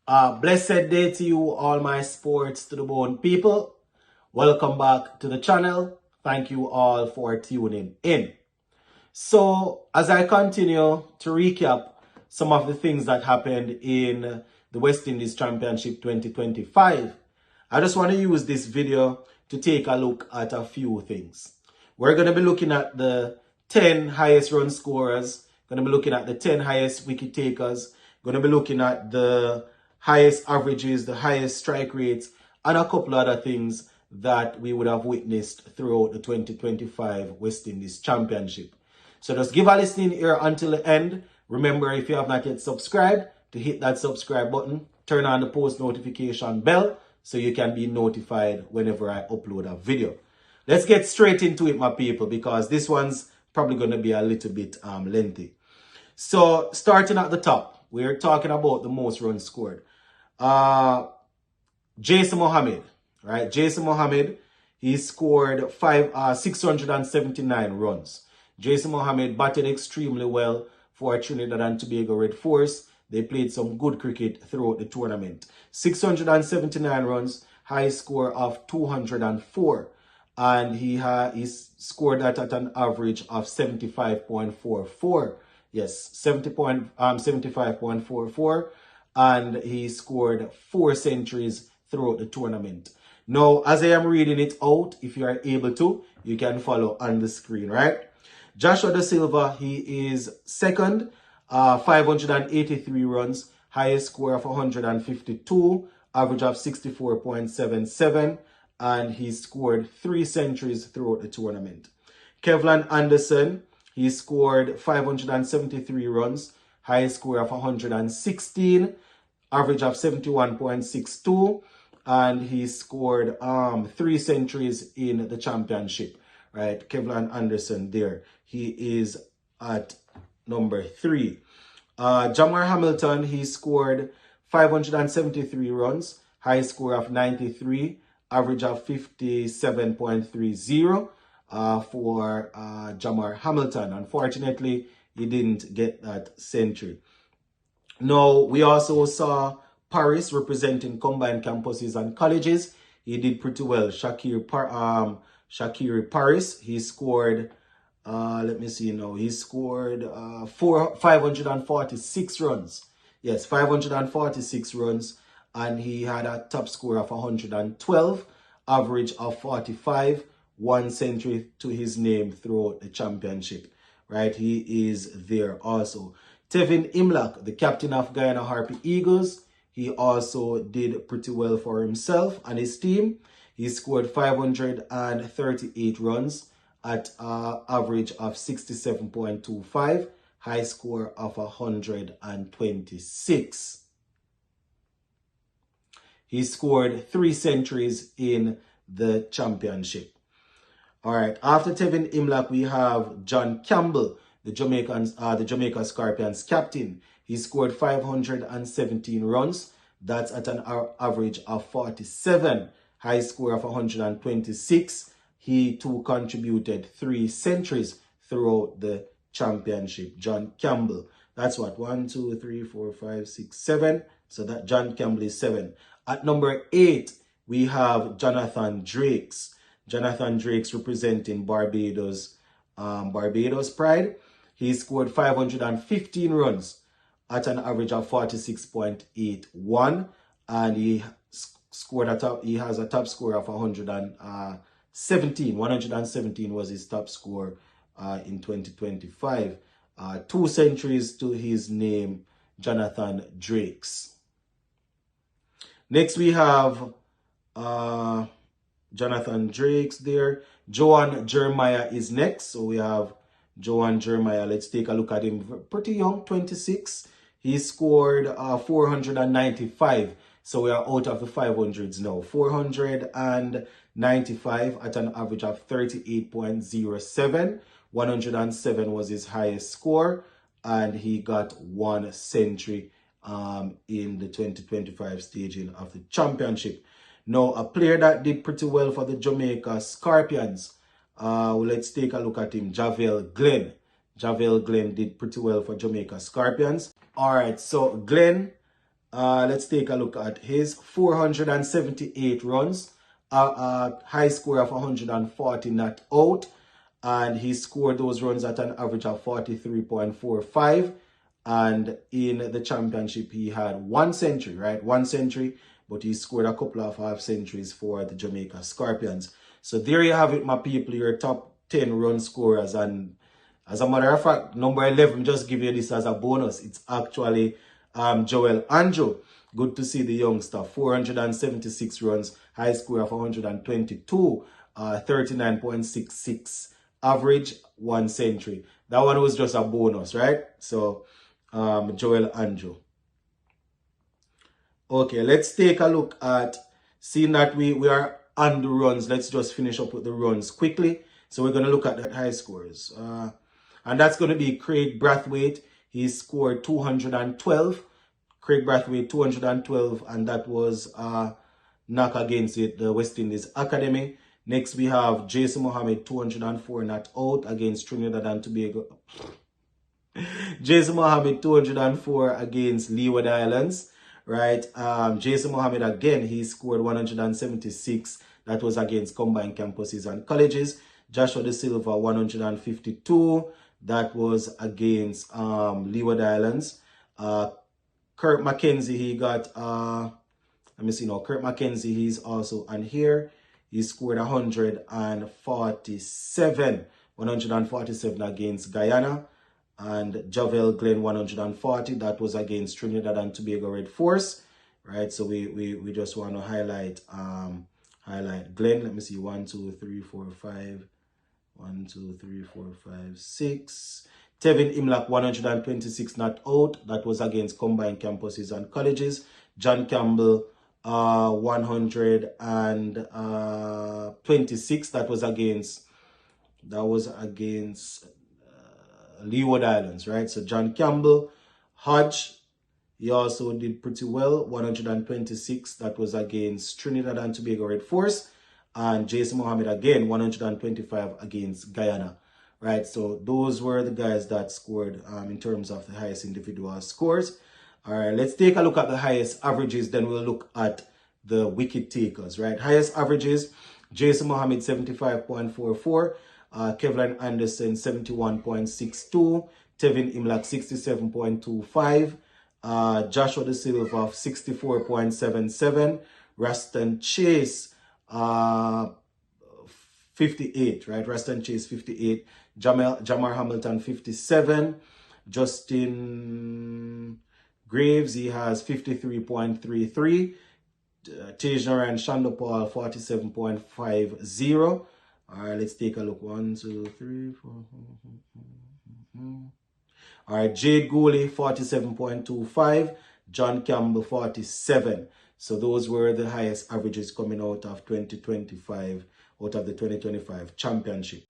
Blessed day to you, all my sports to the bone people. Welcome back to the channel. Thank you all for tuning in. So, as I continue to recap some of the things that happened in the West Indies Championship 2025, I just want to use this video to take a look at a few things. We're going to be looking at the 10 highest run scorers, going to be looking at the 10 highest wicket takers, going to be looking at the highest averages, the highest strike rates, and a couple other things that we would have witnessed throughout the 2025 West Indies Championship. So just give a listening ear until the end. Remember, if you have not yet subscribed, to hit that subscribe button, turn on the post notification bell so you can be notified whenever I upload a video. Let's get straight into it, my people, because this one's probably going to be a little bit lengthy. So starting at the top, we're talking about the most runs scored. Jason Mohammed, right? Jason Mohammed, he scored 679 runs. Jason Mohammed batted extremely well for Trinidad and Tobago Red Force. They played some good cricket throughout the tournament. 679 runs, high score of 204. And he scored that at an average of 75.44. Yes, 75.44. And he scored 4 centuries throughout the tournament. Now, as I am reading it out, if you are able to, you can follow on the screen, right? Joshua Da Silva, he is second, 583 runs, highest score of 152, average of 64.77, and he scored 3 centuries throughout the tournament. Kevlin Anderson, he scored 573 runs, highest score of 116, average of 71.62, and he scored 3 centuries in the championship. Right, Kevlin Anderson there. He is at number 3. Jamar Hamilton, he scored 573 runs, high score of 93, average of 57.30 for Jamar Hamilton. Unfortunately, he didn't get that century. Now, we also saw Paris representing combined campuses and colleges. He did pretty well. Shakiri Paris, he scored, let me see now, he scored 546 runs. Yes, 546 runs, and he had a top score of 112, average of 45, 1 century to his name throughout the championship. Right, he is there also. Tevin Imlach, the captain of Guyana Harpy Eagles, he also did pretty well for himself and his team. He scored 538 runs at an average of 67.25, high score of 126. He scored 3 centuries in the championship. All right, after Tevin Imlach, we have John Campbell, the Jamaica Scorpions captain. He scored 517 runs. That's at an average of 47. High score of 126. He too contributed 3 centuries throughout the championship. John Campbell. That's what? 1, 2, 3, 4, 5, 6, 7. So that John Campbell is 7. At number 8, we have Jonathan Drakes. Jonathan Drakes representing Barbados, Barbados Pride. He scored 515 runs at an average of 46.81, and he has a top score of 117. 117 was his top score in 2025. 2 centuries to his name, Jonathan Drakes. Next we have Jonathan Drakes there. Johan Jeremiah is next. So we have Johan Jeremiah. Let's take a look at him. Pretty young, 26. He scored 495. So we are out of the 500s now. 495 at an average of 38.07. 107 was his highest score. And he got 1 century in the 2025 staging of the championship. Now, a player that did pretty well for the Jamaica Scorpions. Let's take a look at him. Javel Glenn. Javel Glenn did pretty well for Jamaica Scorpions. All right, so Glenn let's take a look at his 478 runs, high score of 140 not out, and he scored those runs at an average of 43.45. And in the championship, he had 1 century, right? 1 century, but he scored a couple of half centuries for the Jamaica Scorpions. So there you have it, my people, your top 10 run scorers. And as a matter of fact, number 11, just give you this as a bonus. It's actually Joel Anjo. Good to see the youngster. 476 runs, high score of 122, 39.66 average, 1 century. That one was just a bonus, right? So Joel Anjo. Okay, let's take a look at, seeing that we are on the runs, let's just finish up with the runs quickly. So we're going to look at the high scores. And that's going to be Craig Brathwaite. He scored 212. Craig Brathwaite, 212, and that was knock against it, the West Indies Academy. Next, we have Jason Mohammed, 204 not out against Trinidad and Tobago. Jason Mohammed, 204 against Leeward Islands, right? Jason Mohammed, again, he scored 176. That was against combined campuses and colleges. Joshua De Silva, 152. That was against Leeward Islands. Kurt McKenzie, he got, let me see now, Kurt McKenzie, he's also on here. He scored 147 against Guyana. And Javel Glenn, 140, that was against Trinidad and Tobago Red Force, right? So we just want to highlight Glenn. Let me see, 1, 2, 3, 4, 5. 1, 2, 3, 4, 5, 6. Tevin Imlach, 126 not out. That was against combined campuses and colleges. John Campbell, 126. That was against Leeward Islands, right? So John Campbell. Hodge, he also did pretty well, 126. That was against Trinidad and Tobago Red Force. And Jason Mohammed, again, 125 against Guyana, right? So those were the guys that scored in terms of the highest individual scores. All right, let's take a look at the highest averages. Then we'll look at the wicket takers, right? Highest averages, Jason Mohammed, 75.44. Kevlin Anderson, 71.62. Tevin Imlach, 67.25. Joshua De Silva, 64.77. Raston Chase, 58, right? Raston Chase, 58. Jamar Hamilton, 57. Justin Graves, he has 53.33. Tejaran Shandopal, 47.50. All right, let's take a look. 1, 2, 3, 4. All right, Jade Gooley, 47.25. John Campbell, 47. So those were the highest averages coming out of 2025, out of the 2025 championship.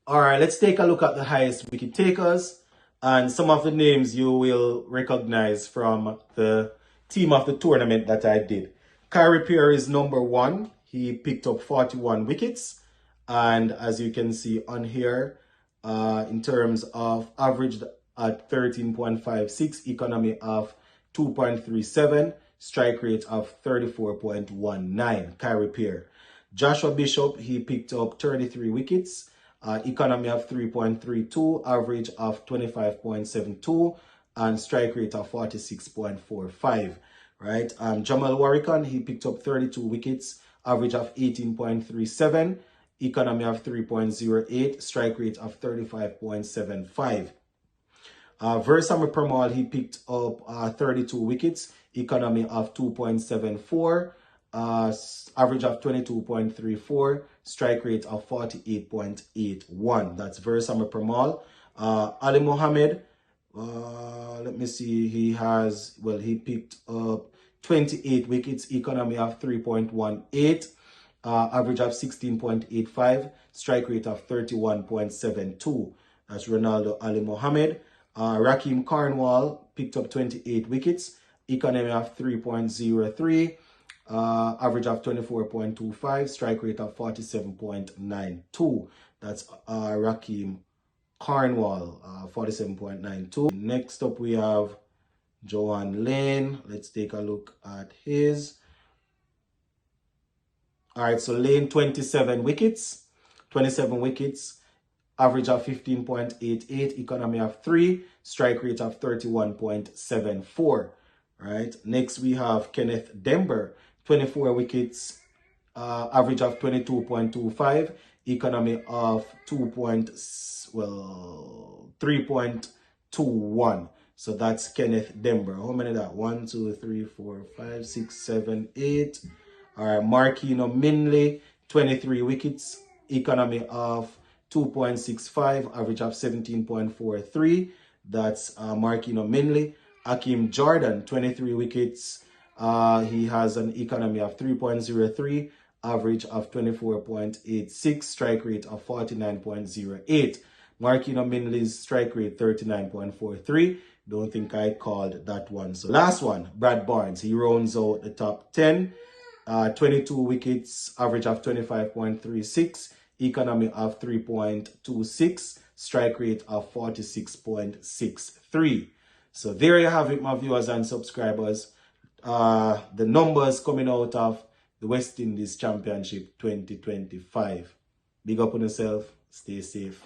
All right, let's take a look at the highest wicket takers. And some of the names you will recognize from the team of the tournament that I did. Kyrie Pierre is number 1. He picked up 41 wickets. And as you can see on here, in terms of averaged at 13.56, economy of 2.37, strike rate of 34.19, Kyrie Pierre. Joshua Bishop, he picked up 33 wickets, economy of 3.32, average of 25.72, and strike rate of 46.45, right? Jamal Warrican, he picked up 32 wickets, average of 18.37, economy of 3.08, strike rate of 35.75. Versamy Permaul, he picked up 32 wickets, economy of 2.74, average of 22.34, strike rate of 48.81. That's Versamy Permaul. Ali Mohammed, let me see, he picked up 28 wickets, economy of 3.18. Average of 16.85, strike rate of 31.72. That's Ronaldo Ali Mohammed. Rakeem Cornwall picked up 28 wickets, economy of 3.03, average of 24.25, strike rate of 47.92. That's Rakeem Cornwall, 47.92. Next up we have Joanne Lane, let's take a look at his. All right, so Lane, 27 wickets. 27 wickets. Average of 15.88, economy of 3, strike rate of 31.74. Right. Next, we have Kenneth Dember, 24 wickets, average of 22.25, economy of 3.21. So that's Kenneth Dember. How many that? 1, 2, 3, 4, 5, 6, 7, 8. All right, Marquino Minley, 23 wickets, economy of 2.65, average of 17.43. That's Marquino Minley. Akeem Jordan, 23 wickets. He has an economy of 3.03, average of 24.86, strike rate of 49.08. Marquino Minley's strike rate 39.43. Don't think I called that one. So last one, Brad Barnes. He rounds out the top 10. 22 wickets, average of 25.36, economy of 3.26, strike rate of 46.63. So there you have it, my viewers and subscribers. The numbers coming out of the West Indies Championship 2025. Big up on yourself. Stay safe.